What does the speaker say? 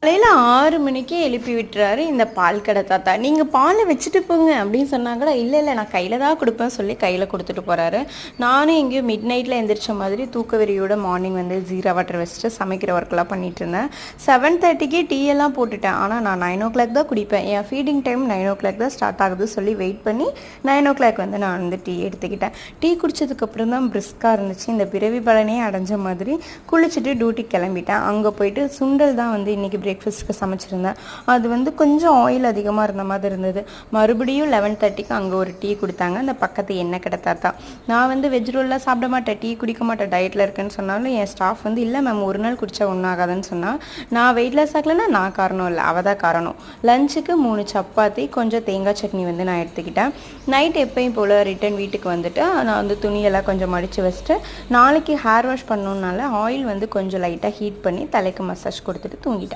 காலையில் 6 மணிக்கே எழுப்பி விட்டுறாரு இந்த பால் கடை தாத்தா. நீங்கள் பாலை வச்சுட்டு போங்க அப்படின்னு சொன்னாங்களா, இல்லை இல்லை நான் கையில் தான் கொடுப்பேன் சொல்லி கையில் கொடுத்துட்டு போகிறாரு. நானும் எங்கேயோ மிட் நைட்டில் எந்திரிச்ச மாதிரி தூக்க வெறியோட மார்னிங் வந்து ஜீரா வாட்டர் வச்சுட்டு சமைக்கிற ஒர்க்கெலாம் பண்ணிட்டு இருந்தேன். 7:30க்கே டீ எல்லாம் போட்டுட்டேன். ஆனால் நான் 9 o'clock தான் குடிப்பேன். என் ஃபீடிங் டைம் 9 o'clock தான் ஸ்டார்ட் ஆகுது சொல்லி வெயிட் பண்ணி 9 o'clock வந்து நான் வந்து டீ எடுத்துக்கிட்டேன். டீ குடித்ததுக்கப்புறம் தான் பிரிஸ்காக இருந்துச்சு. இந்த பிறவி பலனே அடைஞ்ச மாதிரி குளிச்சுட்டு டியூட்டிக்கு கிளம்பிட்டேன். அங்கே போயிட்டு சுண்டல் தான் வந்து இன்றைக்கி பிரேக்ஃபாஸ்ட்டுக்கு சமைச்சிருந்தேன். அது வந்து கொஞ்சம் ஆயில் அதிகமாக இருந்த மாதிரி இருந்தது. மறுபடியும் 11:30க்கு அங்கே ஒரு டீ கொடுத்தாங்க. அந்த பக்கத்து எண்ணெய் கடை தாத்தா. நான் வந்து வெஜ் ரோல்லாம் சாப்பிட மாட்டேன், டீ குடிக்க மாட்டேன், டயட்டில் இருக்கேன்னு சொன்னாலும் என் ஸ்டாஃப் வந்து இல்லை மேம் ஒரு நாள் குடித்தா ஒன்றும் ஆகாதுன்னு சொன்னால், நான் வெயிட்லெஸ் ஆகலைன்னா நான் காரணம் இல்லை, அவள் தான் காரணம். லஞ்சுக்கு 3 சப்பாத்தி கொஞ்சம் தேங்காய் சட்னி வந்து நான் எடுத்துக்கிட்டேன். நைட் எப்பயும் போல் ரிட்டன் வீட்டுக்கு வந்துட்டு நான் வந்து துணியெல்லாம் கொஞ்சம் மடித்து வச்சுட்டு நாளைக்கு ஹேர் வாஷ் பண்ணணுன்னால ஆயில் வந்து கொஞ்சம் லைட்டாக ஹீட் பண்ணி தலைக்கு மசாஜ் கொடுத்துட்டு தூங்கிட்டேன்.